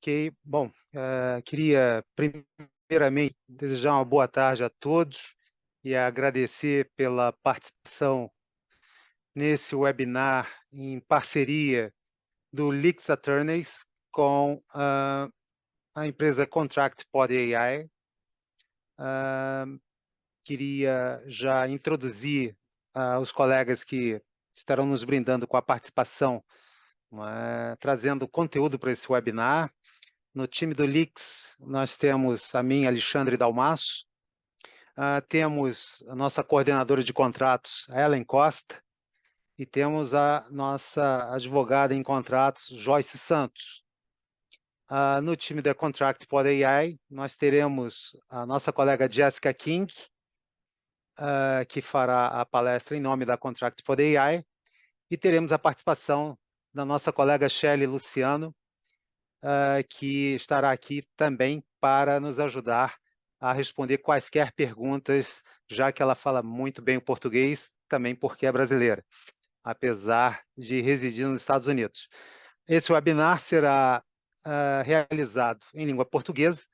Ok, bom, queria primeiramente desejar uma boa tarde a todos e agradecer pela participação nesse webinar em parceria do Leaks Attorneys com a empresa Contract Pod AI. Queria já introduzir os colegas que estarão nos brindando com a participação, trazendo conteúdo para esse webinar. No time do Leaks, nós temos a mim, Alexandre Dalmasso, temos a nossa coordenadora de contratos, Ellen Costa, e temos a nossa advogada em contratos, Joyce Santos. No time da Contract Pod AI, nós teremos a nossa colega Jessica King, que fará a palestra em nome da Contract Pod AI, e teremos a participação da nossa colega Shelley Luciano, que estará aqui também para nos ajudar a responder quaisquer perguntas, já que ela fala muito bem o português, também porque é brasileira, apesar de residir nos Estados Unidos. Esse webinar será realizado em língua portuguesa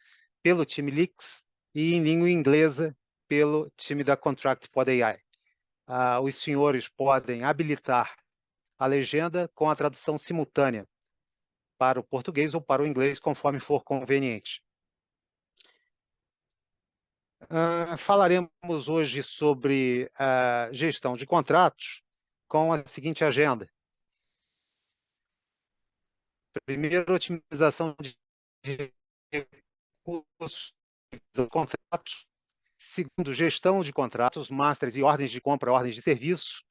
pelo time Leaks e em língua inglesa pelo time da Contract Pod AI. Os senhores podem habilitar a legenda com a tradução simultânea para o português ou para o inglês, conforme for conveniente. Falaremos hoje sobre a gestão de contratos com a seguinte agenda. Primeiro, otimização de recursos de contratos. Segundo, gestão de contratos, masters e ordens de compra, ordens de serviço.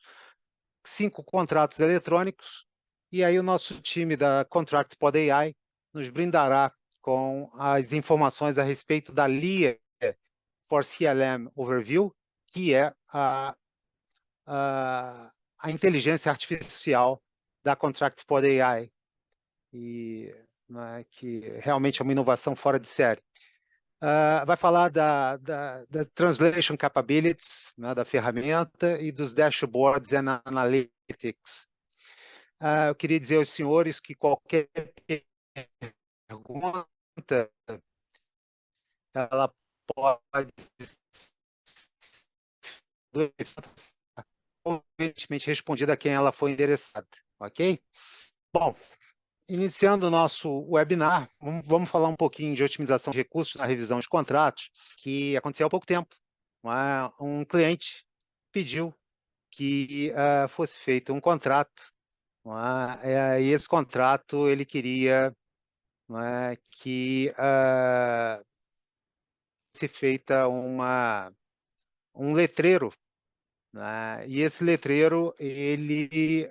5, contratos eletrônicos. E aí o nosso time da Contract Pod AI nos brindará com as informações a respeito da LIA for CLM Overview, que é a inteligência artificial da Contract Pod AI, e, que realmente é uma inovação fora de série. Vai falar da Translation Capabilities, da ferramenta, e dos Dashboards and Analytics. Eu queria dizer aos senhores que qualquer pergunta ela pode convenientemente respondida a quem ela foi endereçada, ok? Bom, iniciando o nosso webinar, vamos falar um pouquinho de otimização de recursos na revisão de contratos, que aconteceu há pouco tempo. Um cliente pediu que fosse feito um contrato, e esse contrato ele queria que fosse feita um letreiro, e esse letreiro, ele,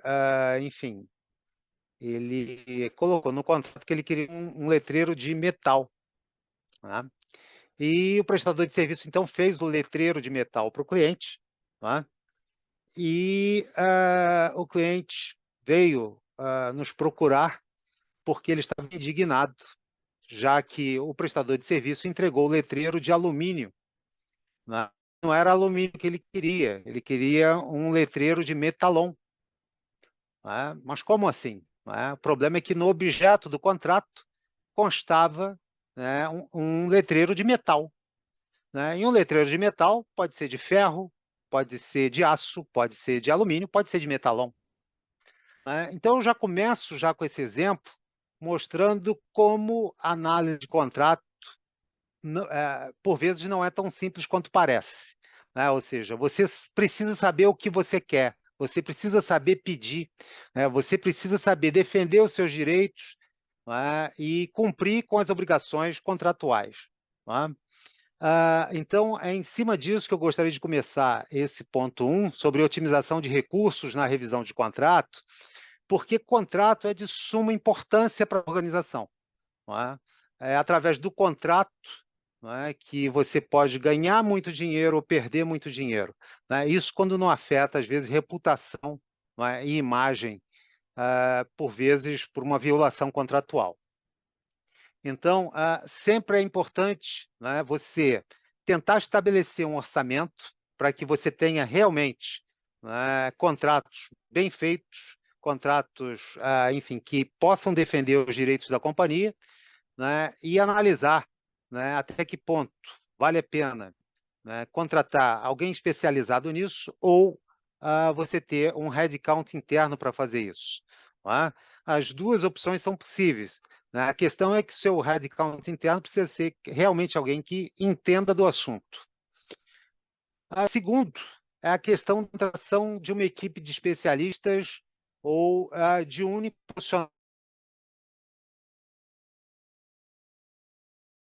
enfim, ele colocou no contrato que ele queria um letreiro de metal. E o prestador de serviço, então, fez o letreiro de metal para o cliente, e o cliente veio nos procurar porque ele estava indignado, já que o prestador de serviço entregou o letreiro de alumínio. Não era alumínio que ele queria um letreiro de metalon. Mas como assim? O problema é que no objeto do contrato constava um letreiro de metal. E um letreiro de metal pode ser de ferro, pode ser de aço, pode ser de alumínio, pode ser de metalon. Então, eu já começo com esse exemplo, mostrando como a análise de contrato, por vezes, não é tão simples quanto parece. Ou seja, você precisa saber o que você quer, você precisa saber pedir, você precisa saber defender os seus direitos, e cumprir com as obrigações contratuais. Então, é em cima disso que eu gostaria de começar esse ponto 1, sobre otimização de recursos na revisão de contrato, porque contrato é de suma importância para a organização. É através do contrato que você pode ganhar muito dinheiro ou perder muito dinheiro. Isso quando não afeta, às vezes, reputação e imagem, por vezes, por uma violação contratual. Então, sempre é importante você tentar estabelecer um orçamento para que você tenha realmente, né, contratos bem feitos, contratos, enfim, que possam defender os direitos da companhia, né, e analisar, né, até que ponto vale a pena, né, contratar alguém especializado nisso ou você ter um headcount interno para fazer isso. Não é? As duas opções são possíveis. Né? A questão é que o seu headcount interno precisa ser realmente alguém que entenda do assunto. Segundo, é a questão da contratação de uma equipe de especialistas ou de um único profissional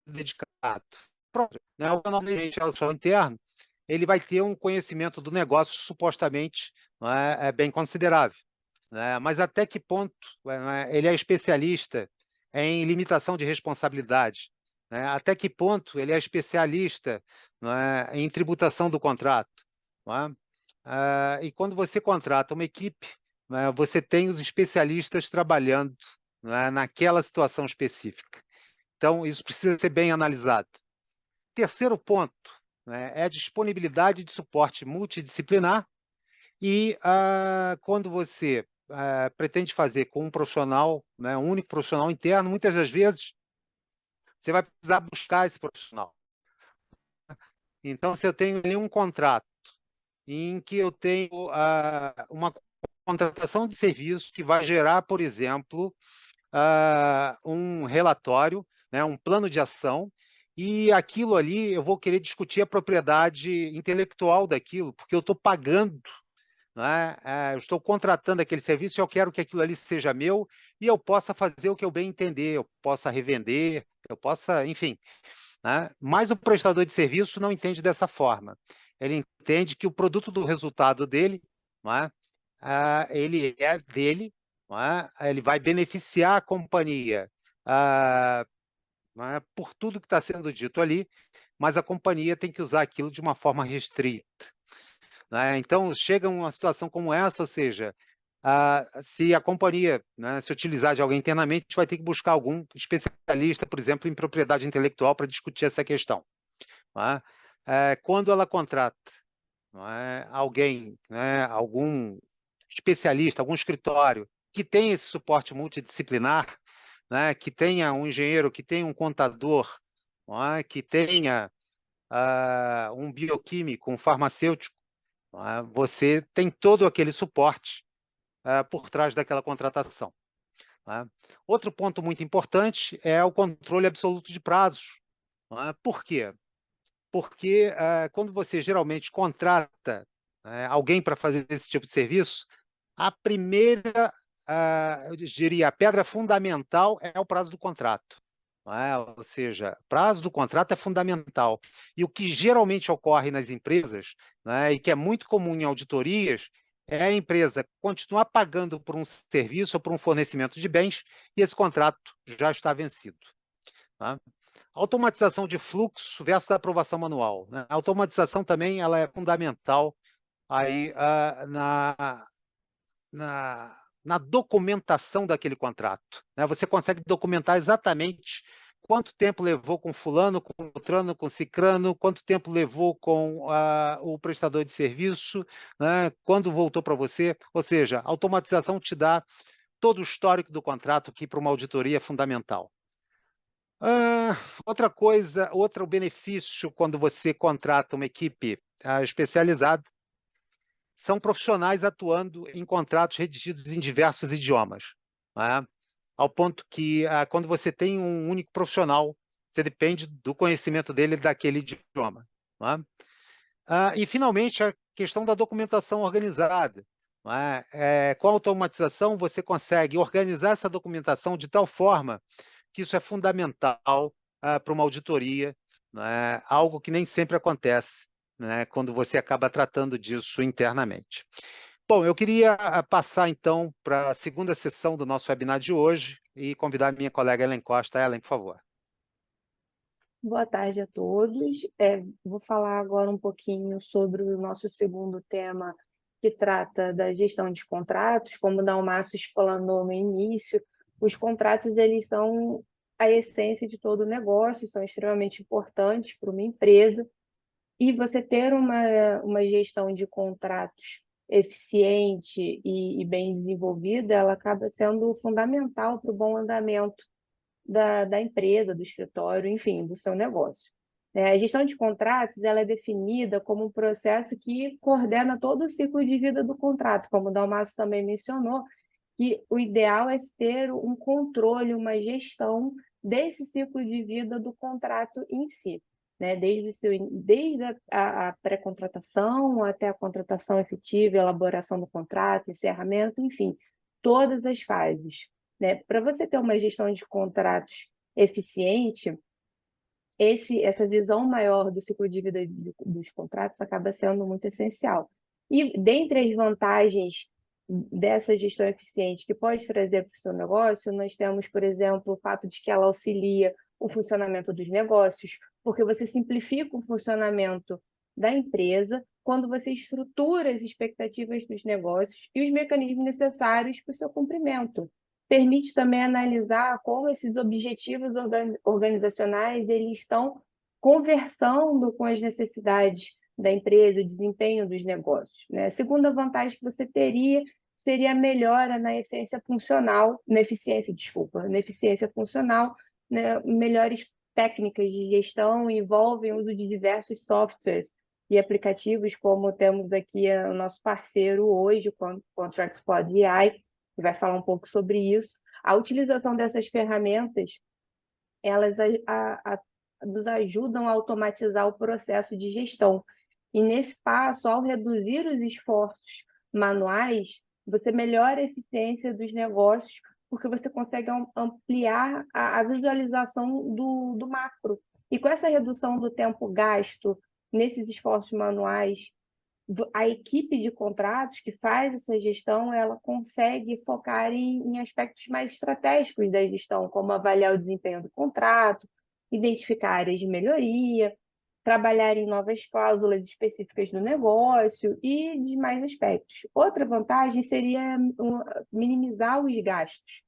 dedicado. Pronto, né? O profissional interno, ele vai ter um conhecimento do negócio supostamente, não é bem considerável. Né? Mas até que ponto, né, ele é especialista em limitação de responsabilidade? Né? Até que ponto ele é especialista, né, em tributação do contrato? Não é? E quando você contrata uma equipe, né, você tem os especialistas trabalhando, né, naquela situação específica. Então, isso precisa ser bem analisado. Terceiro ponto, né, é a disponibilidade de suporte multidisciplinar e quando você pretende fazer com um profissional, né, um único profissional interno, muitas das vezes você vai precisar buscar esse profissional. Então, se eu tenho ali um contrato em que eu tenho uma contratação de serviço que vai gerar, por exemplo, um relatório, né, um plano de ação, e aquilo ali eu vou querer discutir a propriedade intelectual daquilo, porque eu estou pagando, né? Eu estou contratando aquele serviço e eu quero que aquilo ali seja meu e eu possa fazer o que eu bem entender, eu possa revender, eu possa, enfim. Né? Mas o prestador de serviço não entende dessa forma. Ele entende que o produto do resultado dele, não é? Ele é dele, não é? Ele vai beneficiar a companhia não é? Por tudo que está sendo dito ali, mas a companhia tem que usar aquilo de uma forma restrita. Né? Então, chega uma situação como essa, ou seja, se a companhia, né, se utilizar de alguém internamente, vai ter que buscar algum especialista, por exemplo, em propriedade intelectual para discutir essa questão. Não é? Quando ela contrata, não é, alguém, né, algum especialista, algum escritório que tem esse suporte multidisciplinar, né, que tenha um engenheiro, que tenha um contador, não é, que tenha um bioquímico, um farmacêutico, não é, você tem todo aquele suporte por trás daquela contratação. Não é? Outro ponto muito importante é o controle absoluto de prazos. Não é? Por quê? Porque quando você geralmente contrata alguém para fazer esse tipo de serviço, a primeira, eu diria, a pedra fundamental é o prazo do contrato. Não é? Ou seja, o prazo do contrato é fundamental. E o que geralmente ocorre nas empresas, né, e que é muito comum em auditorias, é a empresa continuar pagando por um serviço ou por um fornecimento de bens e esse contrato já está vencido. Tá? Automatização de fluxo versus aprovação manual. Né? A automatização também ela é fundamental aí, na documentação daquele contrato. Né? Você consegue documentar exatamente quanto tempo levou com fulano, com Beltrano, com Cicrano, quanto tempo levou com o prestador de serviço, né? Quando voltou para você. Ou seja, a automatização te dá todo o histórico do contrato, que para uma auditoria é fundamental. Outra coisa, outro benefício quando você contrata uma equipe especializada são profissionais atuando em contratos redigidos em diversos idiomas, né? Ao ponto que quando você tem um único profissional, você depende do conhecimento dele daquele idioma. Né? E, finalmente, a questão da documentação organizada. Não é? Com a automatização, você consegue organizar essa documentação de tal forma que isso é fundamental para uma auditoria, né? Algo que nem sempre acontece, né? Quando você acaba tratando disso internamente. Bom, eu queria passar então para a segunda sessão do nosso webinar de hoje e convidar a minha colega Ellen Costa. Ellen, por favor. Boa tarde a todos. Vou falar agora um pouquinho sobre o nosso segundo tema, que trata da gestão de contratos. Como o Dalmácio explanou no início, os contratos eles são a essência de todo o negócio, são extremamente importantes para uma empresa. E você ter uma gestão de contratos eficiente e bem desenvolvida, ela acaba sendo fundamental para o bom andamento da empresa, do escritório, enfim, do seu negócio. A gestão de contratos ela é definida como um processo que coordena todo o ciclo de vida do contrato, como o Dalmacio também mencionou, que o ideal é ter um controle, uma gestão desse ciclo de vida do contrato em si, né? Desde a pré-contratação até a contratação efetiva, elaboração do contrato, encerramento, enfim, todas as fases, né? Para você ter uma gestão de contratos eficiente, essa visão maior do ciclo de vida dos contratos acaba sendo muito essencial. E dentre as vantagens dessa gestão eficiente que pode trazer para o seu negócio, nós temos, por exemplo, o fato de que ela auxilia o funcionamento dos negócios, porque você simplifica o funcionamento da empresa quando você estrutura as expectativas dos negócios e os mecanismos necessários para o seu cumprimento. Permite também analisar como esses objetivos organizacionais eles estão conversando com as necessidades da empresa, o desempenho dos negócios, né? A segunda vantagem que você teria seria a melhora na eficiência funcional, na eficiência funcional, né? Melhores técnicas de gestão envolvem o uso de diversos softwares e aplicativos, como temos aqui o nosso parceiro hoje, o ContractsPod AI, que vai falar um pouco sobre isso. A utilização dessas ferramentas, elas nos ajudam a automatizar o processo de gestão. E nesse passo, ao reduzir os esforços manuais, você melhora a eficiência dos negócios, porque você consegue ampliar a visualização do macro. E com essa redução do tempo gasto nesses esforços manuais, a equipe de contratos que faz essa gestão, ela consegue focar em aspectos mais estratégicos da gestão, como avaliar o desempenho do contrato, identificar áreas de melhoria, trabalhar em novas cláusulas específicas do negócio e demais aspectos. Outra vantagem seria minimizar os gastos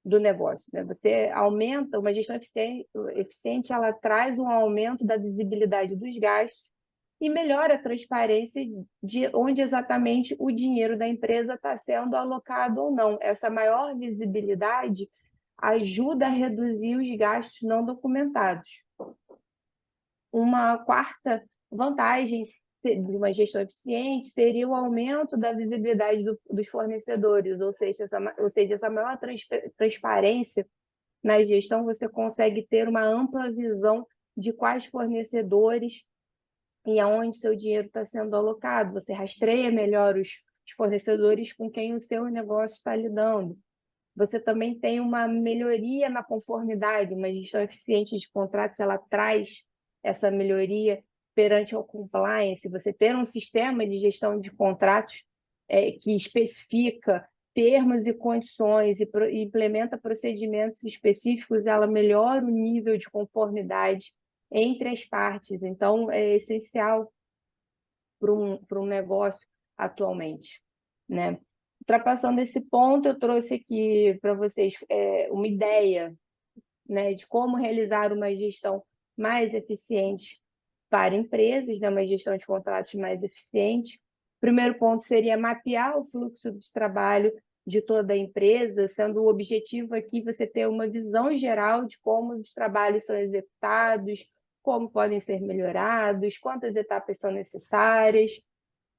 do negócio, né? Você aumenta, uma gestão eficiente, ela traz um aumento da visibilidade dos gastos e melhora a transparência de onde exatamente o dinheiro da empresa está sendo alocado ou não. Essa maior visibilidade ajuda a reduzir os gastos não documentados. Uma quarta vantagem de uma gestão eficiente seria o aumento da visibilidade dos fornecedores, ou seja, essa maior transparência na gestão, você consegue ter uma ampla visão de quais fornecedores e aonde seu dinheiro está sendo alocado. Você rastreia melhor os fornecedores com quem o seu negócio está lidando. Você também tem uma melhoria na conformidade, uma gestão eficiente de contratos, ela traz essa melhoria perante ao compliance. Você ter um sistema de gestão de contratos que especifica termos e condições e implementa procedimentos específicos, ela melhora o nível de conformidade entre as partes. Então, é essencial para um negócio atualmente, né? Ultrapassando esse ponto, eu trouxe aqui para vocês uma ideia, né, de como realizar uma gestão mais eficiente para empresas, né, uma gestão de contratos mais eficiente. O primeiro ponto seria mapear o fluxo de trabalho de toda a empresa, sendo o objetivo aqui você ter uma visão geral de como os trabalhos são executados, como podem ser melhorados, quantas etapas são necessárias,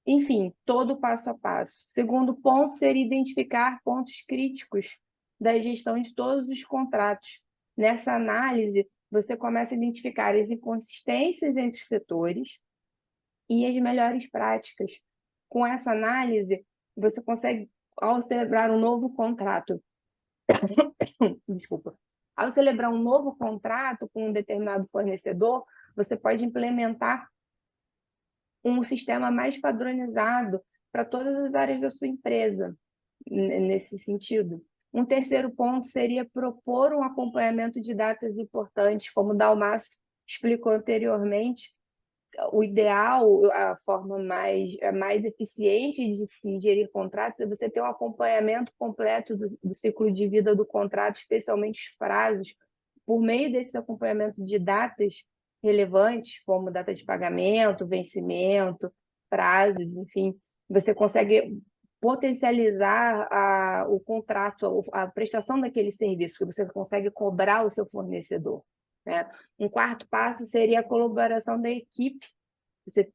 enfim, todo o passo a passo. Segundo ponto seria identificar pontos críticos da gestão de todos os contratos. Nessa análise, você começa a identificar as inconsistências entre os setores e as melhores práticas. Com essa análise, você consegue, ao celebrar um novo contrato, desculpa, ao celebrar um novo contrato com um determinado fornecedor, você pode implementar um sistema mais padronizado para todas as áreas da sua empresa, nesse sentido. Um terceiro ponto seria propor um acompanhamento de datas importantes, como o Dalmacio explicou anteriormente. O ideal, a forma mais eficiente de se gerir contratos é você ter um acompanhamento completo do ciclo de vida do contrato, especialmente os prazos. Por meio desse acompanhamento de datas, relevantes, como data de pagamento, vencimento, prazos, enfim, você consegue potencializar o contrato, a prestação daquele serviço, que você consegue cobrar o seu fornecedor, né? Um quarto passo seria a colaboração da equipe, você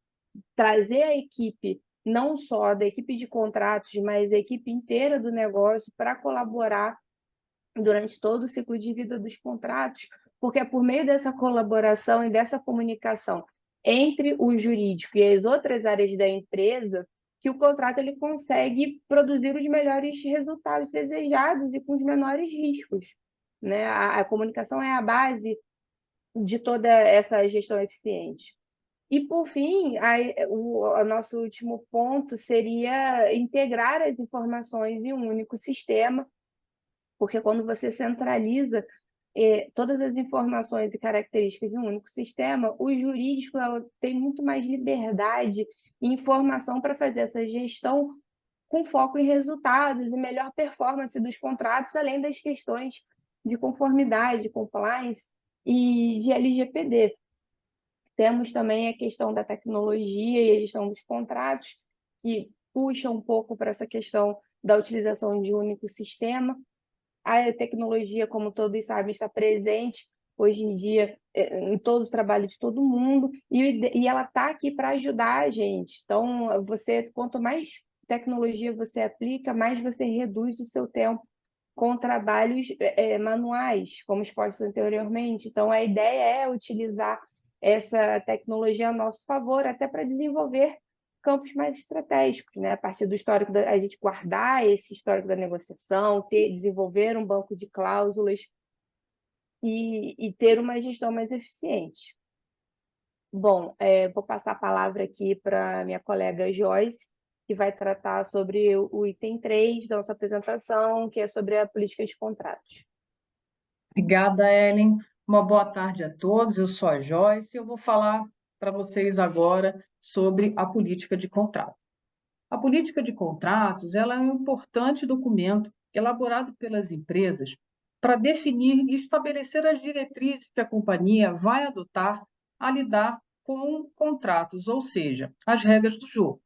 trazer a equipe, não só da equipe de contratos, mas a equipe inteira do negócio para colaborar durante todo o ciclo de vida dos contratos, porque é por meio dessa colaboração e dessa comunicação entre o jurídico e as outras áreas da empresa que o contrato ele consegue produzir os melhores resultados desejados e com os menores riscos, né? A comunicação é a base de toda essa gestão eficiente. E, por fim, o nosso último ponto seria integrar as informações em um único sistema, porque quando você centraliza todas as informações e características em um único sistema, o jurídico tem muito mais liberdade e informação para fazer essa gestão com foco em resultados e melhor performance dos contratos, além das questões de conformidade, compliance e de LGPD. Temos também a questão da tecnologia e a gestão dos contratos, que puxa um pouco para essa questão da utilização de um único sistema. A tecnologia, como todos sabem, está presente hoje em dia em todo o trabalho de todo mundo e ela está aqui para ajudar a gente. Então, quanto mais tecnologia você aplica, mais você reduz o seu tempo com trabalhos manuais, como expostos anteriormente. Então, a ideia é utilizar essa tecnologia a nosso favor, até para desenvolver campos mais estratégicos, né? A partir do histórico, a gente guardar esse histórico da negociação, desenvolver um banco de cláusulas e ter uma gestão mais eficiente. Bom, vou passar a palavra aqui para minha colega Joyce, que vai tratar sobre o item 3 da nossa apresentação, que é sobre a política de contratos. Obrigada, Ellen. Uma boa tarde a todos. Eu sou a Joyce e eu vou falar para vocês agora sobre a política de contrato. A política de contratos ela é um importante documento elaborado pelas empresas para definir e estabelecer as diretrizes que a companhia vai adotar a lidar com contratos, ou seja, as regras do jogo.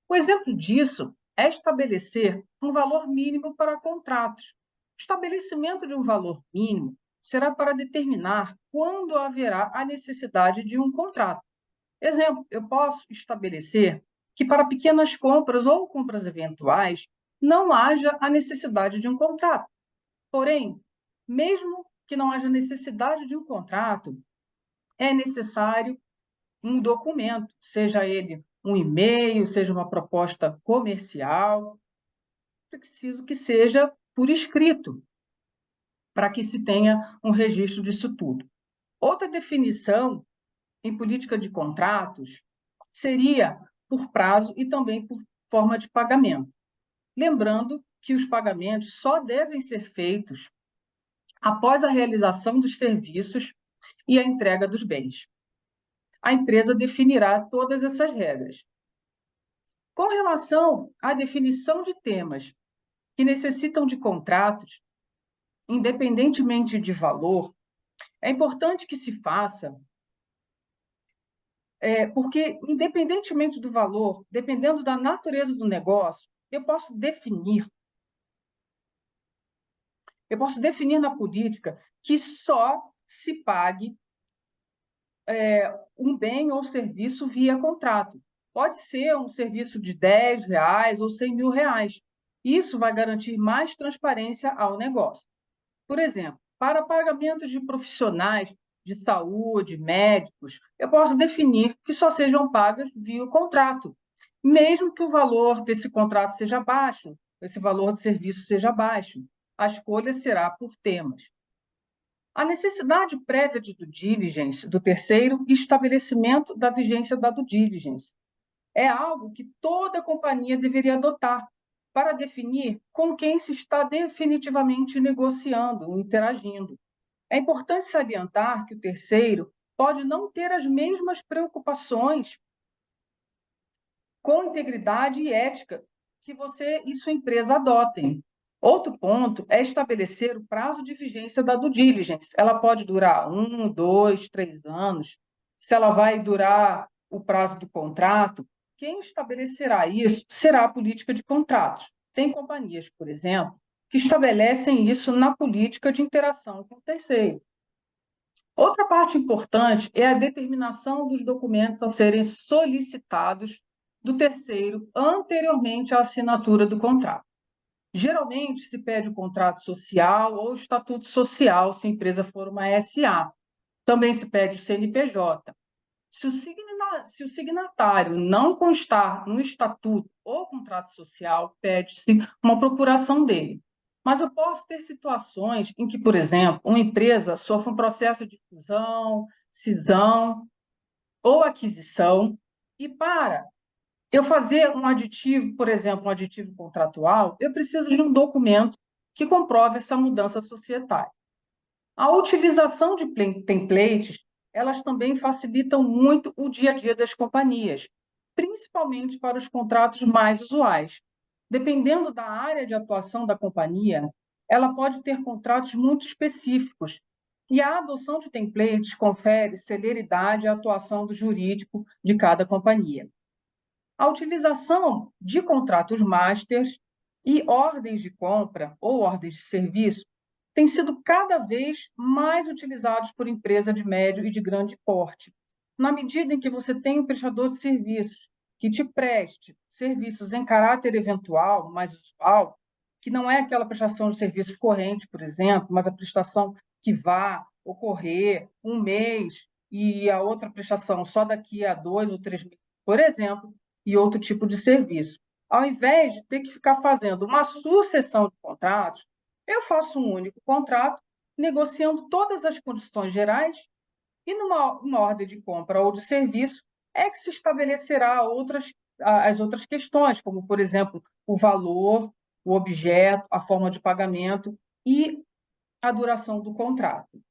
O exemplo disso é estabelecer um valor mínimo para contratos. O estabelecimento de um valor mínimo será para determinar quando haverá a necessidade de um contrato. Exemplo, eu posso estabelecer que para pequenas compras ou compras eventuais não haja a necessidade de um contrato. Porém, mesmo que não haja necessidade de um contrato, é necessário um documento, seja ele um e-mail, seja uma proposta comercial, preciso que seja por escrito, para que se tenha um registro disso tudo. Outra definição em política de contratos seria por prazo e também por forma de pagamento. Lembrando que os pagamentos só devem ser feitos após a realização dos serviços e a entrega dos bens. A empresa definirá todas essas regras. Com relação à definição de temas que necessitam de contratos, independentemente de valor, é importante que se faça, porque, independentemente do valor, dependendo da natureza do negócio, eu posso definir na política que só se pague um bem ou serviço via contrato. Pode ser um serviço de R$10 ou R$100.000. Isso vai garantir mais transparência ao negócio. Por exemplo, para pagamentos de profissionais de saúde, médicos, eu posso definir que só sejam pagas via contrato, mesmo que o valor desse contrato seja baixo, esse valor de serviço seja baixo. A escolha será por temas. A necessidade prévia de due diligence do terceiro e estabelecimento da vigência da due diligence é algo que toda companhia deveria adotar para definir com quem se está definitivamente negociando, interagindo. É importante salientar que o terceiro pode não ter as mesmas preocupações com integridade e ética que você e sua empresa adotem. Outro ponto é estabelecer o prazo de vigência da due diligence. Ela pode durar 1, 2, 3 anos. se ela vai durar o prazo do contrato. Quem estabelecerá isso será a política de contratos. Tem companhias, por exemplo, que estabelecem isso na política de interação com o terceiro. Outra parte importante é a determinação dos documentos a serem solicitados do terceiro anteriormente à assinatura do contrato. Geralmente se pede o contrato social ou o estatuto social, se a empresa for uma SA. Também se pede o CNPJ. Se o signatário não constar no estatuto ou contrato social, pede-se uma procuração dele. Mas eu posso ter situações em que, por exemplo, uma empresa sofre um processo de fusão, cisão ou aquisição, e para eu fazer um aditivo, por exemplo, um aditivo contratual, eu preciso de um documento que comprove essa mudança societária. A utilização de templates, elas também facilitam muito o dia a dia das companhias, principalmente para os contratos mais usuais. Dependendo da área de atuação da companhia, ela pode ter contratos muito específicos, e a adoção de templates confere celeridade à atuação do jurídico de cada companhia. A utilização de contratos masters e ordens de compra ou ordens de serviço têm sido cada vez mais utilizados por empresas de médio e de grande porte, na medida em que você tem um prestador de serviços que te preste serviços em caráter eventual, mais usual, que não é aquela prestação de serviço corrente, por exemplo, mas a prestação que vá ocorrer um mês e a outra prestação só daqui a 2 ou 3 meses, por exemplo, e outro tipo de serviço. Ao invés de ter que ficar fazendo uma sucessão de contratos, eu faço um único contrato, negociando todas as condições gerais, e numa ordem de compra ou de serviço é que se estabelecerá as outras questões, como, por exemplo, o valor, o objeto, a forma de pagamento e a duração do contrato.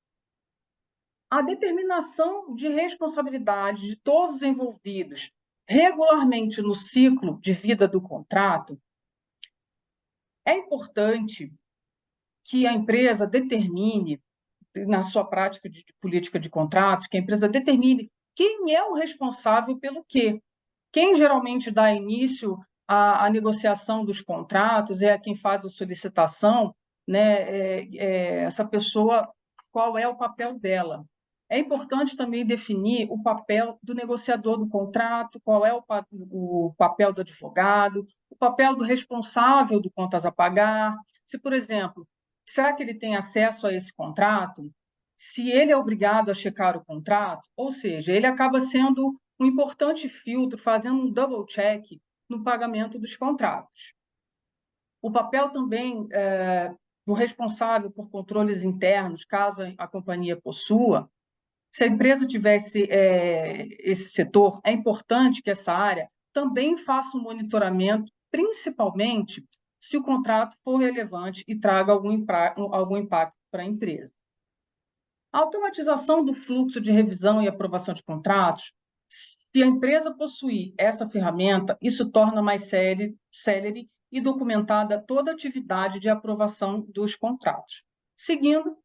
A determinação de responsabilidade de todos os envolvidos regularmente no ciclo de vida do contrato, é importante que a empresa determine, na sua prática de política de contratos, que a empresa determine quem é o responsável pelo quê. Quem geralmente dá início à negociação dos contratos é quem faz a solicitação, né? Essa pessoa, qual é o papel dela. É importante também definir o papel do negociador do contrato, qual é o papel do advogado, o papel do responsável do contas a pagar. Se, por exemplo, será que ele tem acesso a esse contrato? Se ele é obrigado a checar o contrato, ou seja, ele acaba sendo um importante filtro, fazendo um double check no pagamento dos contratos. O papel também do responsável por controles internos, caso a companhia possua. Se a empresa tivesse esse setor, é importante que essa área também faça um monitoramento, principalmente se o contrato for relevante e traga algum impacto para a empresa. A automatização do fluxo de revisão e aprovação de contratos, se a empresa possuir essa ferramenta, isso torna mais célere e documentada toda a atividade de aprovação dos contratos. Seguindo,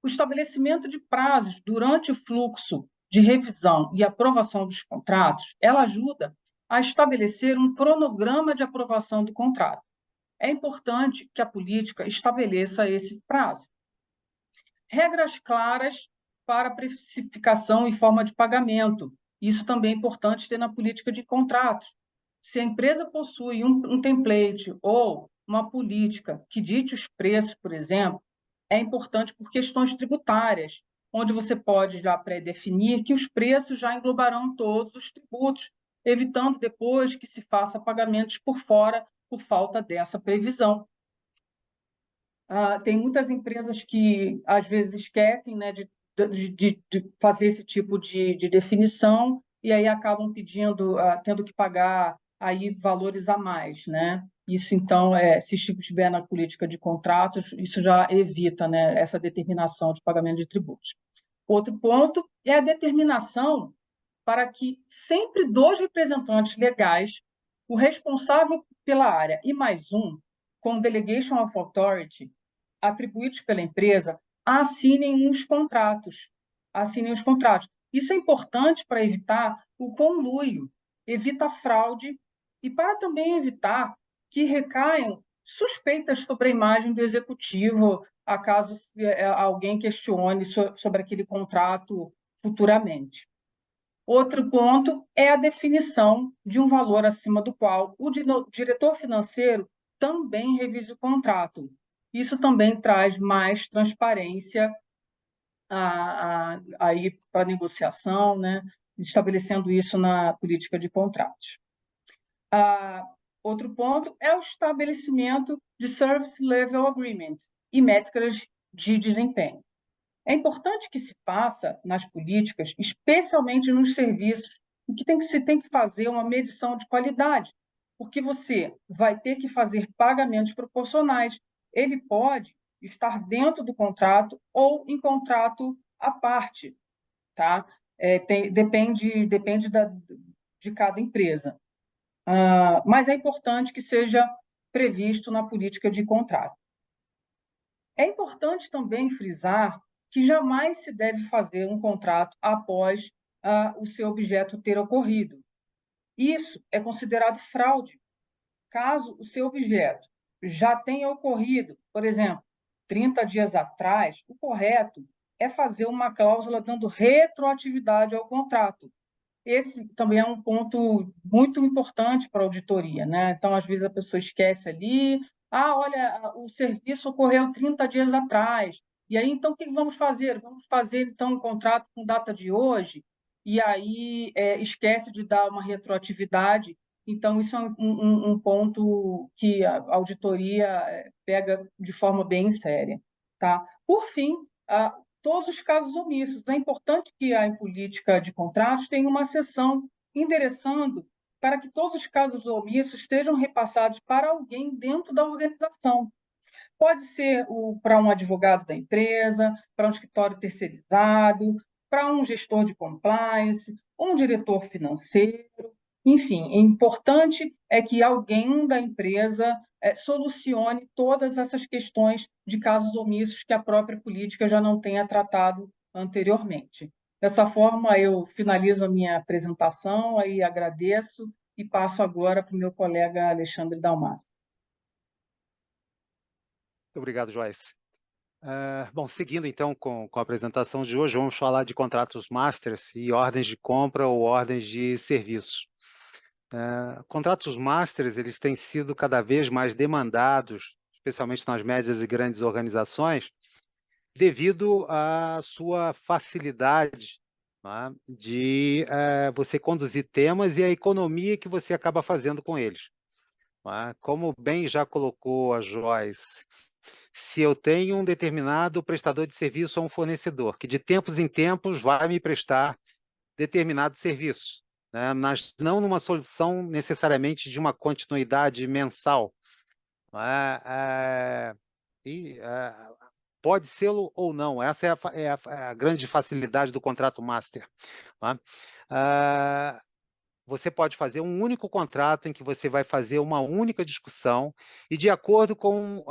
o estabelecimento de prazos durante o fluxo de revisão e aprovação dos contratos, ela ajuda a estabelecer um cronograma de aprovação do contrato. É importante que a política estabeleça esse prazo. Regras claras para precificação e forma de pagamento. Isso também é importante ter na política de contratos. Se a empresa possui um template ou uma política que dite os preços, por exemplo, é importante por questões tributárias, onde você pode já pré-definir que os preços já englobarão todos os tributos, evitando depois que se faça pagamentos por fora por falta dessa previsão. Tem muitas empresas que, às vezes, esquecem, né, de fazer esse tipo de definição e aí acabam tendo que pagar aí valores a mais, né? Isso, então, se estiver na política de contratos, isso já evita, né, essa determinação de pagamento de tributos. Outro ponto é a determinação para que sempre 2 representantes legais, o responsável pela área e mais um, com delegation of authority, atribuídos pela empresa, assinem os contratos. Isso é importante para evitar o conluio, evita a fraude e para também evitar que recaiam suspeitas sobre a imagem do executivo, acaso alguém questione sobre aquele contrato futuramente. Outro ponto é a definição de um valor acima do qual o diretor financeiro também revise o contrato. Isso também traz mais transparência aí para a negociação, né? Estabelecendo isso na política de contratos. Outro ponto é o estabelecimento de Service Level Agreement e métricas de desempenho. É importante que se faça nas políticas, especialmente nos serviços, em que se tem que fazer uma medição de qualidade, porque você vai ter que fazer pagamentos proporcionais. Ele pode estar dentro do contrato ou em contrato à parte, tá? Depende de cada empresa. Mas é importante que seja previsto na política de contrato. É importante também frisar que jamais se deve fazer um contrato após o seu objeto ter ocorrido. Isso é considerado fraude. Caso o seu objeto já tenha ocorrido, por exemplo, 30 dias atrás, o correto é fazer uma cláusula dando retroatividade ao contrato. Esse também é um ponto muito importante para a auditoria, né? Então, às vezes, a pessoa esquece ali, olha, o serviço ocorreu 30 dias atrás, e aí, então, o que vamos fazer? Vamos fazer, então, um contrato com data de hoje, e aí esquece de dar uma retroatividade. Então, isso é um ponto que a auditoria pega de forma bem séria, tá? Por fim, todos os casos omissos. É importante que a política de contratos tenha uma seção endereçando para que todos os casos omissos estejam repassados para alguém dentro da organização. Pode ser para um advogado da empresa, para um escritório terceirizado, para um gestor de compliance, um diretor financeiro, enfim, o importante é que alguém da empresa solucione todas essas questões de casos omissos que a própria política já não tenha tratado anteriormente. Dessa forma, eu finalizo a minha apresentação, aí agradeço e passo agora para o meu colega Alexandre Dalmas. Muito obrigado, Joyce. Bom, seguindo então com a apresentação de hoje, vamos falar de contratos masters e ordens de compra ou ordens de serviço. Contratos masters, eles têm sido cada vez mais demandados, especialmente nas médias e grandes organizações, devido à sua facilidade, tá, de você conduzir temas e a economia que você acaba fazendo com eles. Tá? Como bem já colocou a Joyce, se eu tenho um determinado prestador de serviço ou um fornecedor que de tempos em tempos vai me prestar determinado serviço, né? Mas não numa solução necessariamente de uma continuidade mensal. Pode ser ou não, essa é a grande facilidade do contrato master. Você pode fazer um único contrato em que você vai fazer uma única discussão e, de acordo com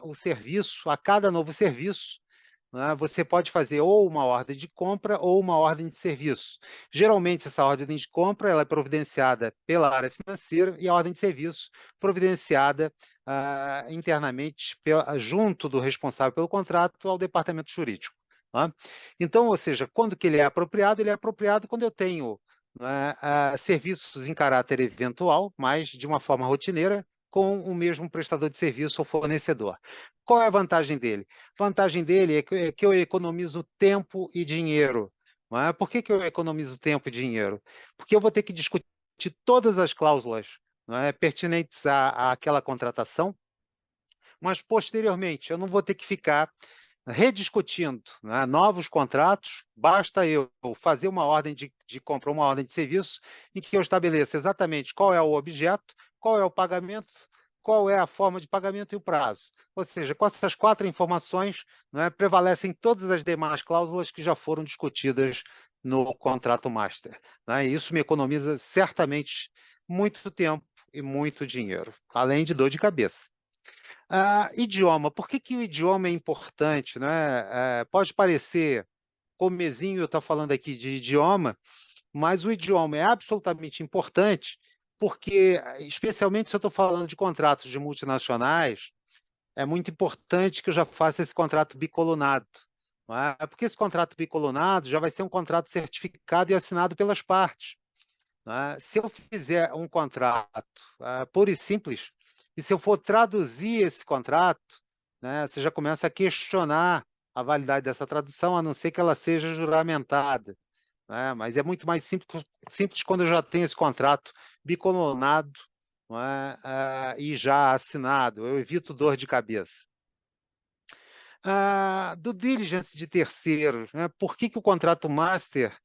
o serviço, a cada novo serviço, né, você pode fazer ou uma ordem de compra ou uma ordem de serviço. Geralmente, essa ordem de compra ela é providenciada pela área financeira e a ordem de serviço providenciada internamente junto do responsável pelo contrato ao departamento jurídico. Tá? Então, ou seja, quando que ele é apropriado quando eu tenho serviços em caráter eventual, mas de uma forma rotineira, com o mesmo prestador de serviço ou fornecedor. Qual é a vantagem dele? A vantagem dele é que eu economizo tempo e dinheiro. Não é? Por que eu economizo tempo e dinheiro? Porque eu vou ter que discutir todas as cláusulas, não é, pertinentes àquela contratação, mas posteriormente eu não vou ter que ficar rediscutindo, né, novos contratos. Basta eu fazer uma ordem de compra, uma ordem de serviço, em que eu estabeleça exatamente qual é o objeto, qual é o pagamento, qual é a forma de pagamento e o prazo. Ou seja, com essas 4 informações, né, prevalecem todas as demais cláusulas que já foram discutidas no contrato master. Né? E isso me economiza certamente muito tempo e muito dinheiro, além de dor de cabeça. Idioma. Por que o idioma é importante, né? Pode parecer comezinho eu estou falando aqui de idioma, mas o idioma é absolutamente importante, porque, especialmente se eu estou falando de contratos de multinacionais, é muito importante que eu já faça esse contrato bicolunado, não é? Porque esse contrato bicolunado já vai ser um contrato certificado e assinado pelas partes, não é? Se eu fizer um contrato puro e simples, e se eu for traduzir esse contrato, né, você já começa a questionar a validade dessa tradução, a não ser que ela seja juramentada, né? Mas é muito mais simples quando eu já tenho esse contrato bicolunado, não é? E já assinado, eu evito dor de cabeça. Do diligence de terceiros, né? Por que que o contrato master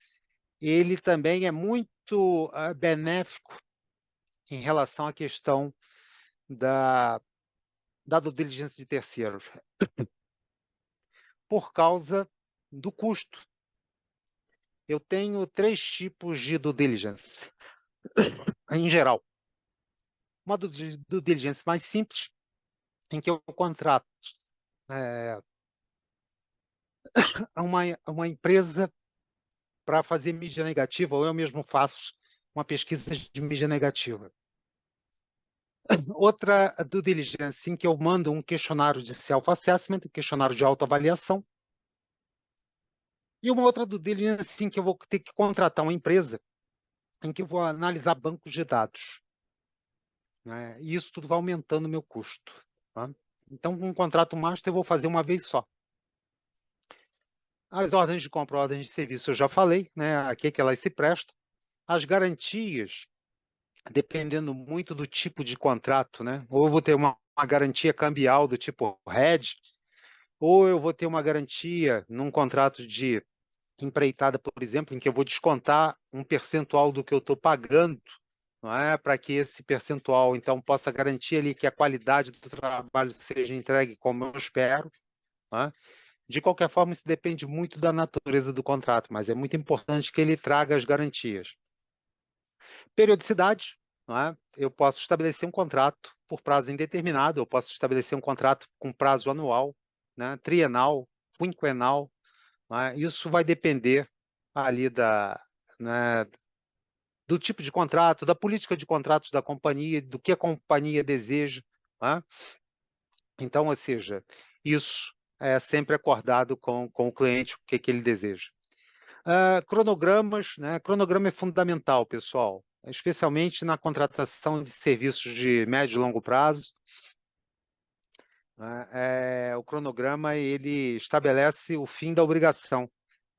ele também é muito benéfico em relação à questão da due diligence de terceiros? Por causa do custo. Eu tenho 3 tipos de due diligence, em geral. Uma due diligence mais simples, em que eu contrato uma empresa para fazer mídia negativa, ou eu mesmo faço uma pesquisa de mídia negativa. Outra due diligence, em que eu mando um questionário de self-assessment, um questionário de autoavaliação. E uma outra due diligence, em que eu vou ter que contratar uma empresa, em que eu vou analisar bancos de dados, né? E isso tudo vai aumentando o meu custo, tá? Então, com um contrato master, eu vou fazer uma vez só. As ordens de compra, ordens de serviço, eu já falei, né? Aqui é que elas se prestam. As garantias, dependendo muito do tipo de contrato, né? Ou eu vou ter uma garantia cambial do tipo hedge, ou eu vou ter uma garantia num contrato de empreitada, por exemplo, em que eu vou descontar um percentual do que eu estou pagando, não é? Para que esse percentual, então, possa garantir ali que a qualidade do trabalho seja entregue como eu espero, não é? De qualquer forma, isso depende muito da natureza do contrato, mas é muito importante que ele traga as garantias. Periodicidade, não é? Eu posso estabelecer um contrato por prazo indeterminado, eu posso estabelecer um contrato com prazo anual, né? Trienal, quinquenal, não é? Isso vai depender ali né, do tipo de contrato, da política de contratos da companhia, do que a companhia deseja, não é? Então, ou seja, isso é sempre acordado com o cliente, o que ele deseja. Cronogramas, né? Cronograma é fundamental, pessoal, especialmente na contratação de serviços de médio e longo prazo, né? O cronograma ele estabelece o fim da obrigação,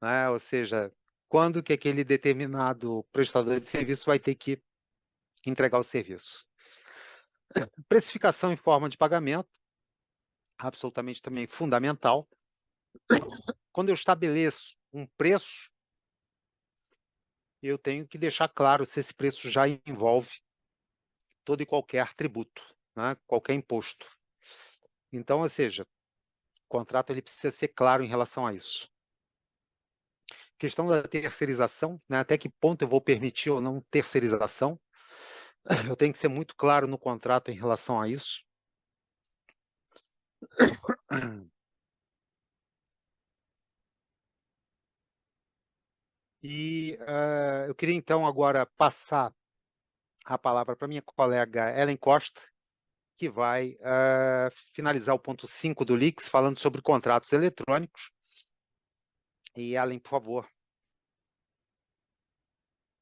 né? Ou seja, quando que aquele determinado prestador de serviço vai ter que entregar o serviço. Precificação em forma de pagamento, absolutamente também fundamental. Quando eu estabeleço um preço, eu tenho que deixar claro se esse preço já envolve todo e qualquer tributo, né? Qualquer imposto. Então, ou seja, o contrato ele precisa ser claro em relação a isso. Questão da terceirização, né? Até que ponto eu vou permitir ou não terceirização? Eu tenho que ser muito claro no contrato em relação a isso. E eu queria então agora passar a palavra para minha colega Ellen Costa, que vai finalizar o ponto 5 do LIX, falando sobre contratos eletrônicos. E Ellen, por favor.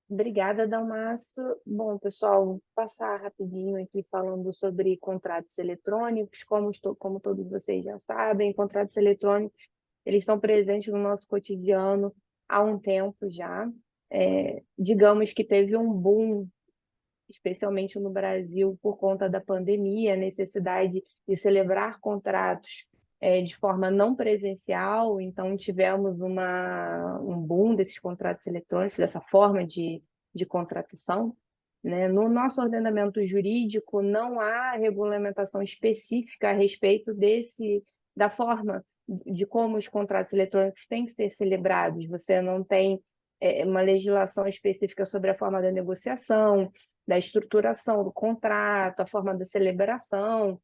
Obrigada, Dalmaço. Bom, pessoal, vou passar rapidinho aqui falando sobre contratos eletrônicos. Como todos vocês já sabem, contratos eletrônicos eles estão presentes no nosso cotidiano há um tempo já. Digamos que teve um boom, especialmente no Brasil, por conta da pandemia, a necessidade de celebrar contratos de forma não presencial, então tivemos um boom desses contratos eletrônicos, dessa forma de contratação, né? No nosso ordenamento jurídico, não há regulamentação específica a respeito da forma de como os contratos eletrônicos têm que ser celebrados. Você não tem uma legislação específica sobre a forma da negociação, da estruturação do contrato, a forma da celebração.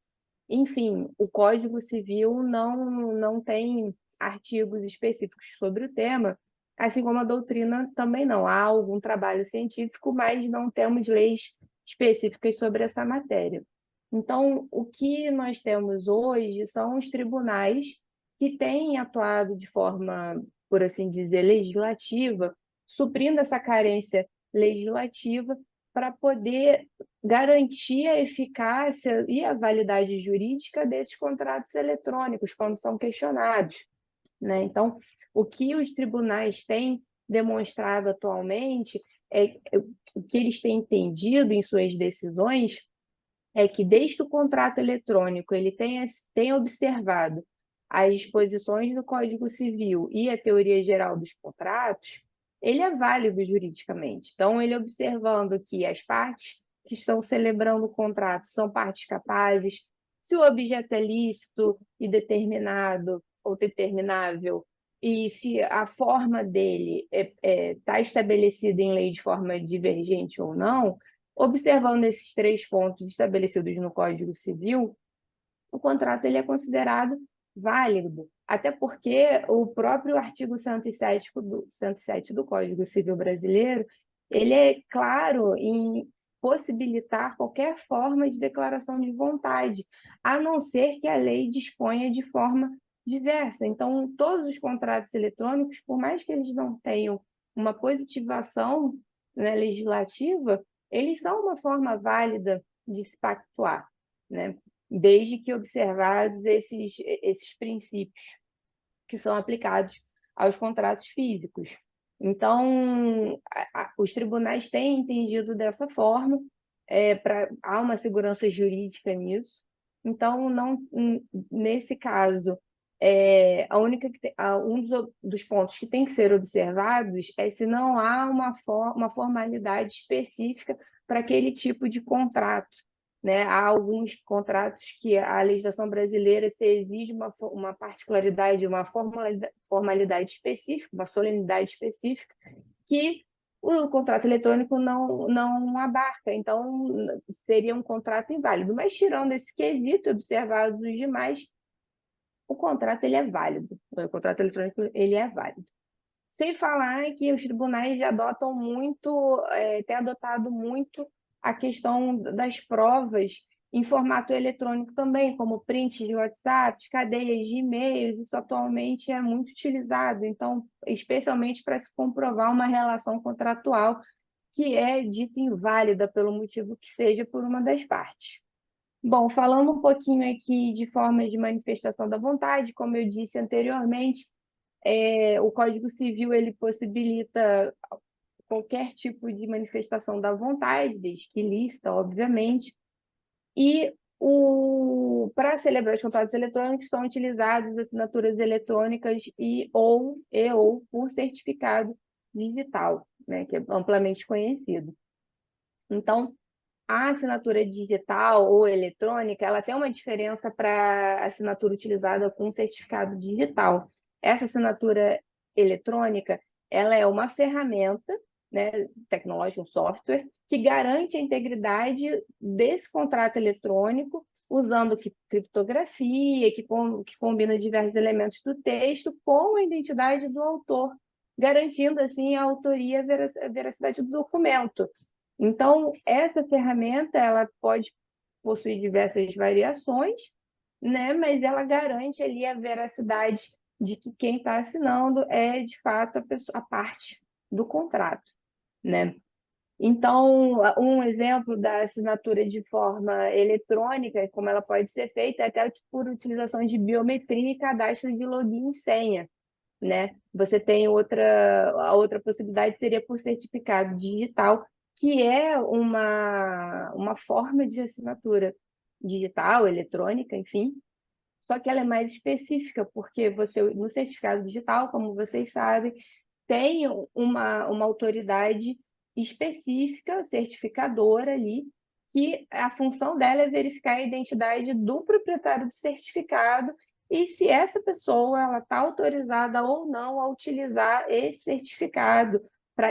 Enfim, o Código Civil não tem artigos específicos sobre o tema, assim como a doutrina também não. Há algum trabalho científico, mas não temos leis específicas sobre essa matéria. Então, o que nós temos hoje são os tribunais que têm atuado de forma, por assim dizer, legislativa, suprindo essa carência legislativa para poder garantir a eficácia e a validade jurídica desses contratos eletrônicos quando são questionados, né? Então, o que os tribunais têm demonstrado atualmente é o que eles têm entendido em suas decisões é que desde que o contrato eletrônico ele tenha observado as disposições do Código Civil e a teoria geral dos contratos, ele é válido juridicamente. Então, ele observando que as partes que estão celebrando o contrato são partes capazes, se o objeto é lícito e determinado ou determinável, e se a forma dele está estabelecida em lei de forma divergente ou não, observando esses 3 pontos estabelecidos no Código Civil, o contrato ele é considerado válido, até porque o próprio artigo 107 do Código Civil brasileiro, ele é claro em possibilitar qualquer forma de declaração de vontade, a não ser que a lei disponha de forma diversa. Então, todos os contratos eletrônicos, por mais que eles não tenham uma positivação, né, legislativa, eles são uma forma válida de se pactuar, né? Desde que observados esses princípios que são aplicados aos contratos físicos. Então, os tribunais têm entendido dessa forma, há uma segurança jurídica nisso. Então, não, nesse caso, um dos pontos que tem que ser observados é se não há uma formalidade específica para aquele tipo de contrato, né? Há alguns contratos que a legislação brasileira se exige uma particularidade, uma formalidade específica, uma solenidade específica, que o contrato eletrônico não abarca. Então, seria um contrato inválido. Mas, tirando esse quesito, observados os demais, o contrato ele é válido. O contrato eletrônico ele é válido. Sem falar que os tribunais já adotam muito, têm adotado muito a questão das provas em formato eletrônico também, como prints de WhatsApp, cadeias de e-mails, isso atualmente é muito utilizado, então, especialmente para se comprovar uma relação contratual que é dita inválida pelo motivo que seja por uma das partes. Bom, falando um pouquinho aqui de formas de manifestação da vontade, como eu disse anteriormente, o Código Civil ele possibilita qualquer tipo de manifestação da vontade, desde que lícita, obviamente, e para celebrar os contratos eletrônicos são utilizadas assinaturas eletrônicas ou por certificado digital, né, que é amplamente conhecido. Então, a assinatura digital ou eletrônica, ela tem uma diferença para a assinatura utilizada com certificado digital. Essa assinatura eletrônica, ela é uma ferramenta, né, tecnológica, um software, que garante a integridade desse contrato eletrônico, usando criptografia, que combina diversos elementos do texto com a identidade do autor, garantindo, assim, a autoria e a veracidade do documento. Então, essa ferramenta ela pode possuir diversas variações, né? Mas ela garante ali a veracidade de que quem está assinando é, de fato, a parte do contrato, né? Então, um exemplo da assinatura de forma eletrônica, como ela pode ser feita, é aquela por utilização de biometria e cadastro de login e senha, né? Você tem a outra possibilidade seria por certificado digital, que é uma forma de assinatura digital, eletrônica, enfim, só que ela é mais específica, porque no certificado digital, como vocês sabem, tem uma autoridade específica, certificadora ali, que a função dela é verificar a identidade do proprietário do certificado e se essa pessoa está autorizada ou não a utilizar esse certificado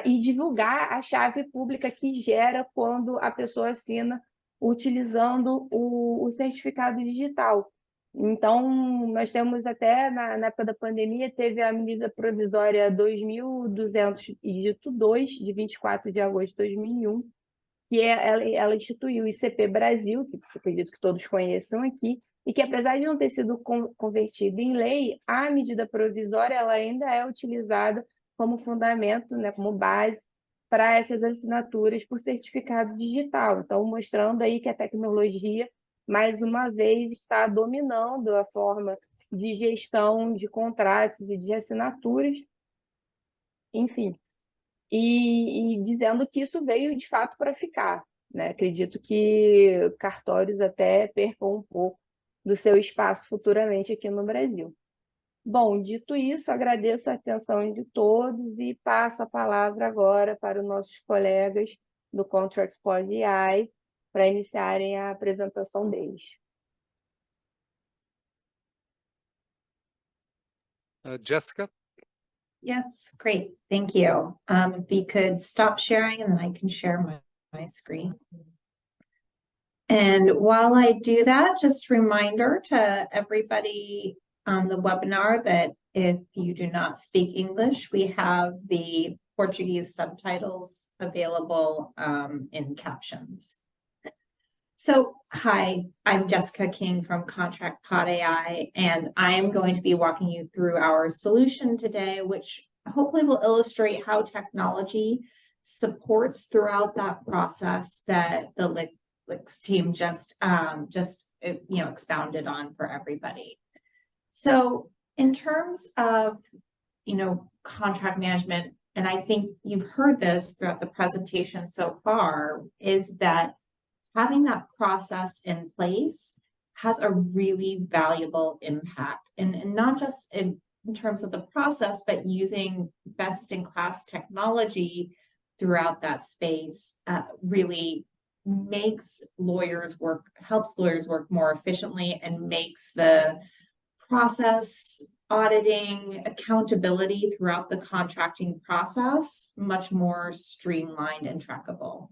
e divulgar a chave pública que gera quando a pessoa assina utilizando o certificado digital. Então, nós temos até, na época da pandemia, teve a medida provisória 2.202, de 24 de agosto de 2001, que ela instituiu o ICP Brasil, que eu acredito que todos conheçam aqui, e que, apesar de não ter sido convertida em lei, a medida provisória ela ainda é utilizada como fundamento, né, como base para essas assinaturas por certificado digital. Então, mostrando aí que a tecnologia, mais uma vez, está dominando a forma de gestão de contratos e de assinaturas, enfim, e dizendo que isso veio de fato para ficar, né? Acredito que cartórios até percam um pouco do seu espaço futuramente aqui no Brasil. Bom, dito isso, agradeço a atenção de todos e passo a palavra agora para os nossos colegas do Contracts Pod AI para iniciarem a apresentação deles. Jessica? Yes, great. Thank you. If you could stop sharing and then I can share my screen. And while I do that, just a reminder to everybody on the webinar that if you do not speak English, we have the Portuguese subtitles available in captions. So, hi, I'm Jessica King from Contract Pod AI, and I am going to be walking you through our solution today, which hopefully will illustrate how technology supports throughout that process that the LIX team just expounded on for everybody. So, in terms of contract management, and I think you've heard this throughout the presentation so far, is that having that process in place has a really valuable impact, and not just in terms of the process, but using best-in-class technology throughout that space really helps lawyers work more efficiently and makes the process, auditing, accountability throughout the contracting process much more streamlined and trackable.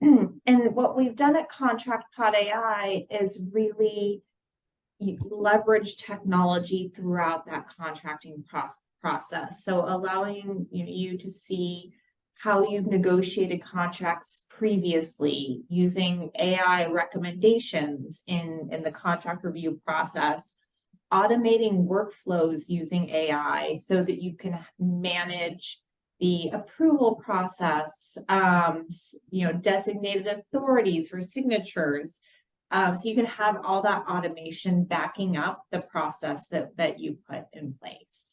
And what we've done at Contract Pod AI is really leverage technology throughout that contracting process. So allowing you to see how you've negotiated contracts previously using AI recommendations in the contract review process, automating workflows using AI so that you can manage the approval process, designated authorities for signatures. So you can have all that automation backing up the process that you put in place.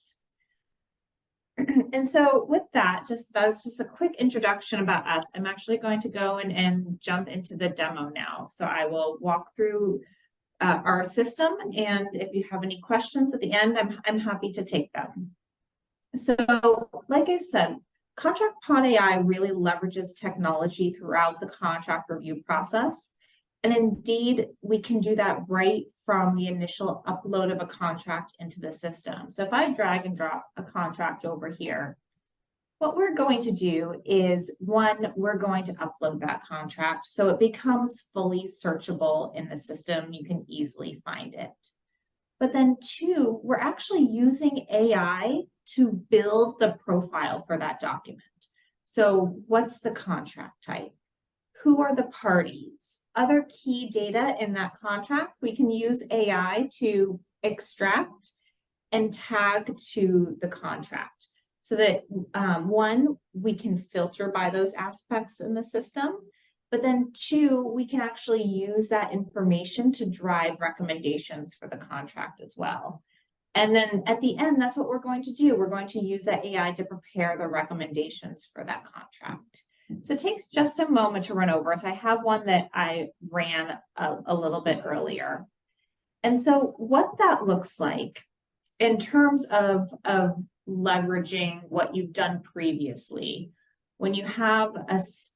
And so with that was just a quick introduction about us. I'm actually going to go and jump into the demo now. So I will walk through our system, and if you have any questions at the end, I'm happy to take them. So, like I said, Contract Pod AI really leverages technology throughout the contract review process. And indeed, we can do that right from the initial upload of a contract into the system. So if I drag and drop a contract over here, what we're going to do is, one, we're going to upload that contract so it becomes fully searchable in the system. You can easily find it. But then two, we're actually using AI to build the profile for that document. So what's the contract type? Who are the parties? Other key data in that contract, we can use AI to extract and tag to the contract so that one, we can filter by those aspects in the system, but then two, we can actually use that information to drive recommendations for the contract as well. And then at the end, that's what we're going to do. We're going to use that AI to prepare the recommendations for that contract. So it takes just a moment to run over. So I have one that I ran a little bit earlier. And so what that looks like in terms of leveraging what you've done previously, when you have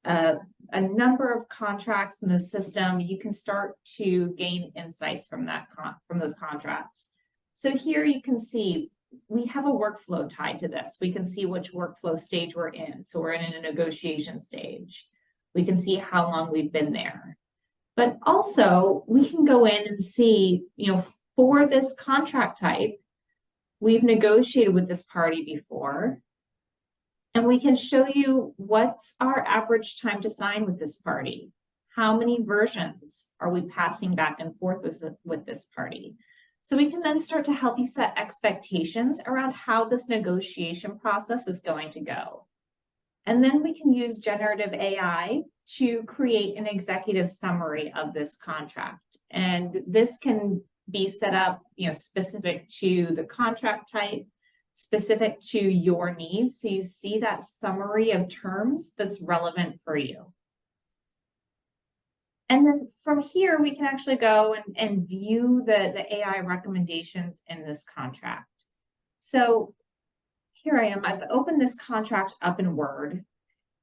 a number of contracts in the system, you can start to gain insights from those contracts. So here you can see we have a workflow tied to this. We can see which workflow stage we're in. So we're in a negotiation stage. We can see how long we've been there. But also we can go in and see, you know, for this contract type, we've negotiated with this party before, and we can show you what's our average time to sign with this party. How many versions are we passing back and forth with this party? So we can then start to help you set expectations around how this negotiation process is going to go. And then we can use generative AI to create an executive summary of this contract. And this can be set up, you know, specific to the contract type, specific to your needs. So you see that summary of terms that's relevant for you. And then from here, we can actually go and view the AI recommendations in this contract. So here I am, I've opened this contract up in Word,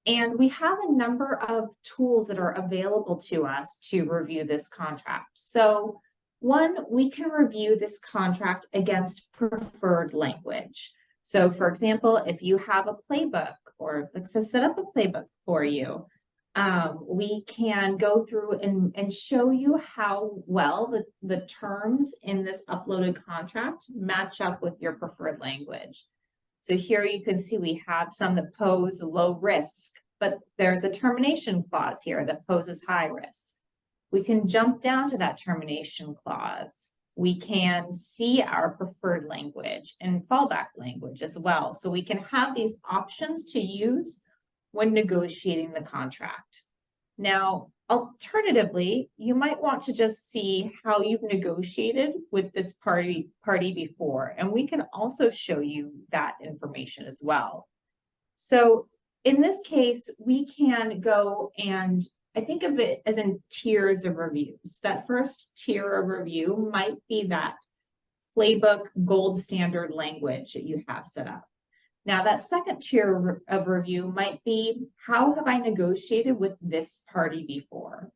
and we have a number of tools that are available to us to review this contract. So one, we can review this contract against preferred language. So for example, if you have a playbook, or if it's set up a playbook for you, we can go through and show you how well the terms in this uploaded contract match up with your preferred language. So here you can see we have some that pose low risk, but there's a termination clause here that poses high risk. We can jump down to that termination clause. We can see our preferred language and fallback language as well. So we can have these options to use when negotiating the contract. Now, alternatively, you might want to just see how you've negotiated with this party before, and we can also show you that information as well. So in this case, we can go and I think of it as in tiers of reviews. That first tier of review might be that playbook gold standard language that you have set up. Now, that second tier of review might be, how have I negotiated with this party before?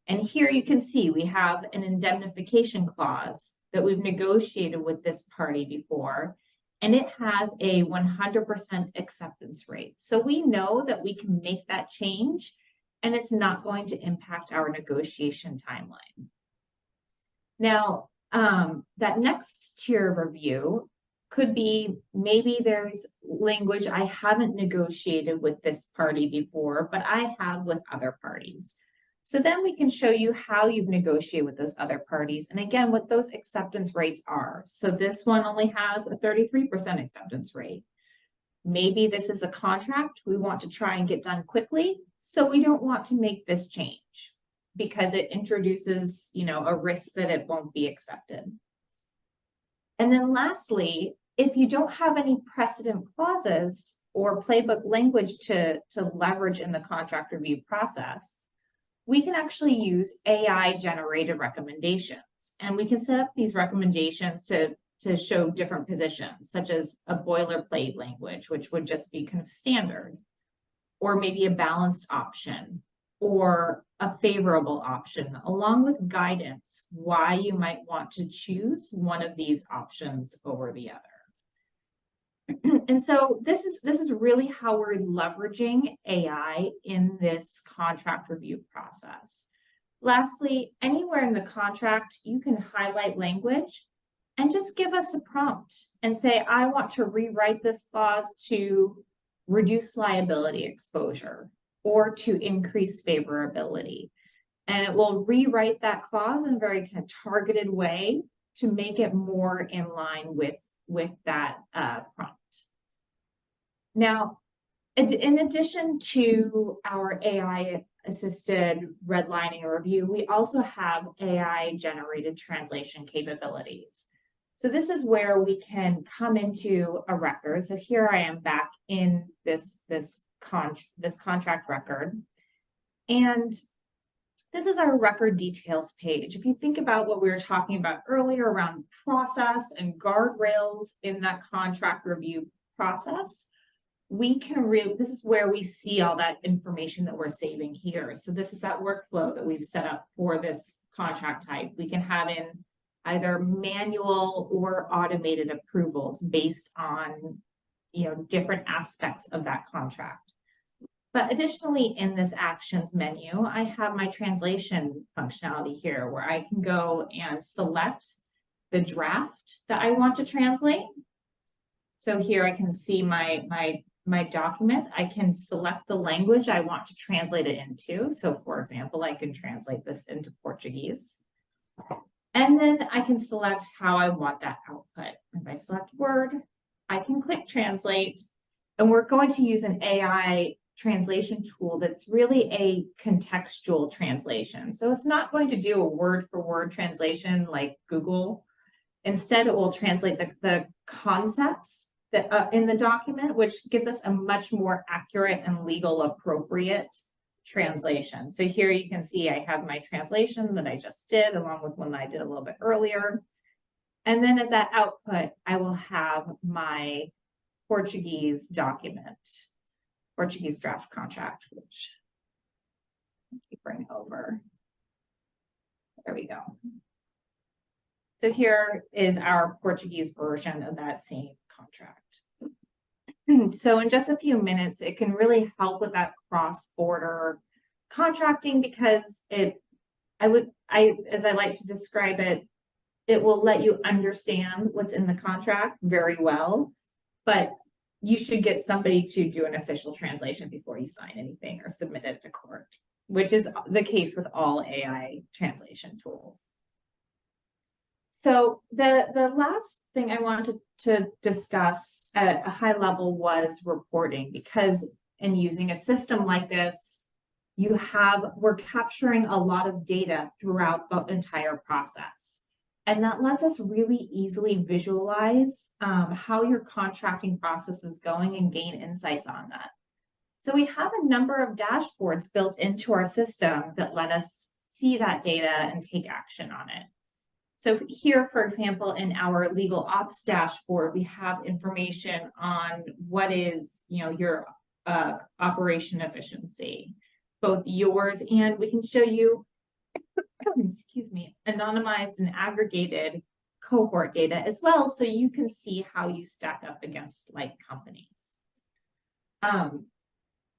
And here you can see we have an indemnification clause that we've negotiated with this party before, and it has a 100% acceptance rate. So we know that we can make that change, and it's not going to impact our negotiation timeline. Now, that next tier of review could be, maybe there's language I haven't negotiated with this party before, but I have with other parties. So then we can show you how you've negotiated with those other parties, and again, what those acceptance rates are. So this one only has a 33% acceptance rate. Maybe this is a contract we want to try and get done quickly, so we don't want to make this change because it introduces, you know, a risk that it won't be accepted. And then lastly, if you don't have any precedent clauses or playbook language to leverage in the contract review process, we can actually use AI generated recommendations. And we can set up these recommendations to show different positions, such as a boilerplate language, which would just be kind of standard, or maybe a balanced option, or a favorable option, along with guidance why you might want to choose one of these options over the other. And so this is really how we're leveraging AI in this contract review process. Lastly, anywhere in the contract, you can highlight language and just give us a prompt and say, I want to rewrite this clause to reduce liability exposure or to increase favorability. And it will rewrite that clause in a very kind of targeted way to make it more in line with that prompt. Now, in addition to our AI-assisted redlining and review, we also have AI-generated translation capabilities. So this is where we can come into a record. So here I am back in this contract record. And this is our record details page. If you think about what we were talking about earlier around process and guardrails in that contract review process, we can this is where we see all that information that we're saving here. So this is that workflow that we've set up for this contract type. We can have in either manual or automated approvals based on, you know, different aspects of that contract. But additionally, in this actions menu, I have my translation functionality here where I can go and select the draft that I want to translate. So here I can see my document. I can select the language I want to translate it into. So for example, I can translate this into Portuguese. And then I can select how I want that output. If I select Word, I can click translate, and we're going to use an AI translation tool that's really a contextual translation. So it's not going to do a word for word translation like Google. Instead, it will translate the concepts that in the document, which gives us a much more accurate and legal appropriate translation. So here you can see I have my translation that I just did, along with one that I did a little bit earlier. And then as that output, I will have my Portuguese document, Portuguese draft contract, which let me bring over. There we go. So here is our Portuguese version of that same contract. So in just a few minutes, it can really help with that cross-border contracting because as I like to describe it, it will let you understand what's in the contract very well, but you should get somebody to do an official translation before you sign anything or submit it to court, which is the case with all AI translation tools. So the last thing I wanted to discuss at a high level was reporting, because in using a system like this, we're capturing a lot of data throughout the entire process. And that lets us really easily visualize how your contracting process is going and gain insights on that. So we have a number of dashboards built into our system that let us see that data and take action on it. So here, for example, in our legal ops dashboard, we have information on what is, your operation efficiency, both yours, and we can show you, excuse me, anonymized and aggregated cohort data as well, so you can see how you stack up against like companies.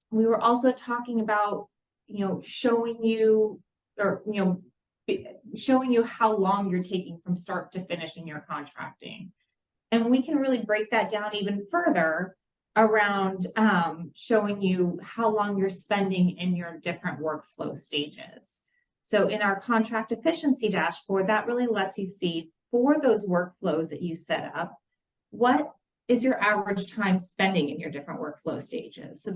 We were also talking about, showing you how long you're taking from start to finish in your contracting. And we can really break that down even further around showing you how long you're spending in your different workflow stages. So in our contract efficiency dashboard, that really lets you see for those workflows that you set up, what is your average time spending in your different workflow stages. So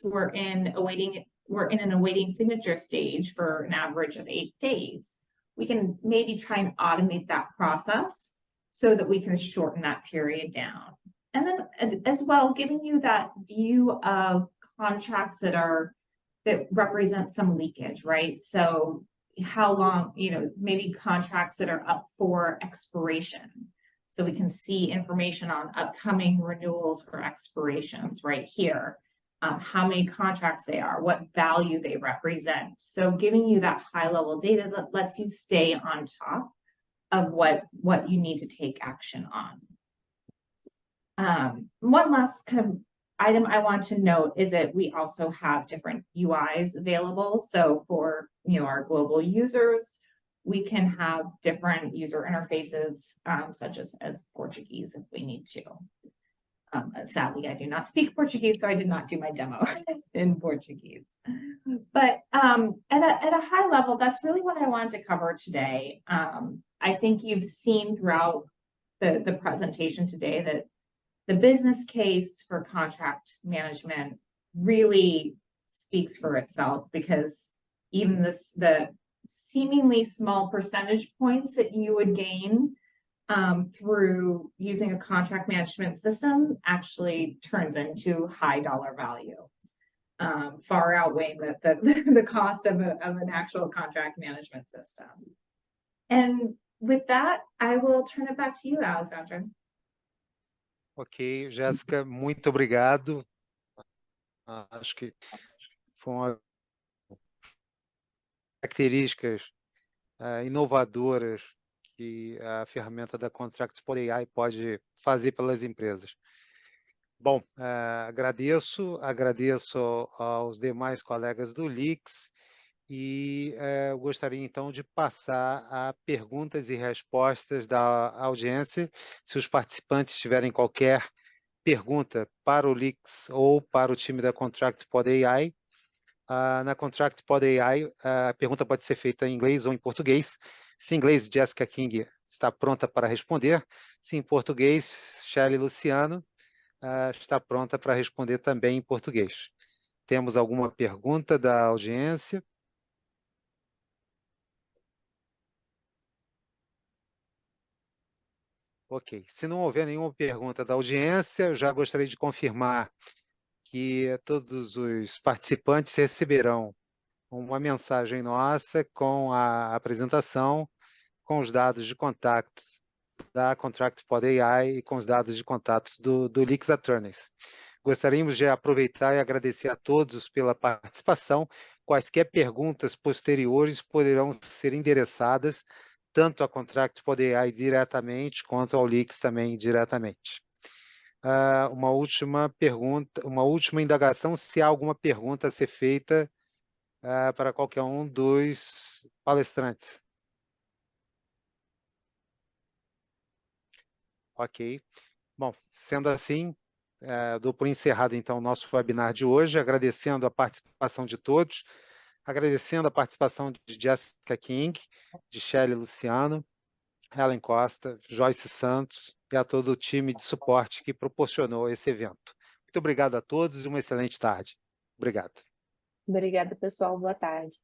we're in an awaiting signature stage for an average of 8 days. We can maybe try and automate that process so that we can shorten that period down. And then as well, giving you that view of contracts that represent some leakage, right? So how long, maybe contracts that are up for expiration. So we can see information on upcoming renewals or expirations right here. How many contracts they are, what value they represent. So giving you that high level data that lets you stay on top of what you need to take action on. One last kind of item I want to note is that we also have different UIs available. So for our global users, we can have different user interfaces, such as Portuguese if we need to. Sadly, I do not speak Portuguese, so I did not do my demo in Portuguese. But at a high level, that's really what I wanted to cover today. I think you've seen throughout the presentation today that the business case for contract management really speaks for itself, because even the seemingly small percentage points that you would gain through using a contract management system actually turns into high dollar value, far outweighing the cost of an actual contract management system. And with that, I will turn it back to you, Alexandra. Ok, Jéssica, muito obrigado. Acho que foram características inovadoras que a ferramenta da Contract AI pode fazer pelas empresas. Bom, agradeço aos demais colegas do LIX e eu gostaria então de passar a perguntas e respostas da audiência. Se os participantes tiverem qualquer pergunta para o LIX ou para o time da Contract Pod AI, na Contract Pod AI, a pergunta pode ser feita em inglês ou em português. Se em inglês, Jessica King está pronta para responder. Se em português, Shelley Luciano está pronta para responder também em português. Temos alguma pergunta da audiência? Ok. Se não houver nenhuma pergunta da audiência, eu já gostaria de confirmar que todos os participantes receberão uma mensagem nossa com a apresentação, com os dados de contato da Contract Pod AI e com os dados de contatos do LIX Attorneys. Gostaríamos de aproveitar e agradecer a todos pela participação. Quaisquer perguntas posteriores poderão ser endereçadas tanto à Contract Pod AI diretamente, quanto ao LIX também diretamente. Uma última pergunta, uma última indagação, se há alguma pergunta a ser feita para qualquer um dos palestrantes. Ok. Bom, sendo assim, dou por encerrado então o nosso webinar de hoje, agradecendo a participação de todos, agradecendo a participação de Jessica King, de Shelley Luciano, Helen Costa, Joyce Santos e a todo o time de suporte que proporcionou esse evento. Muito obrigado a todos e uma excelente tarde. Obrigado. Obrigada, pessoal. Boa tarde.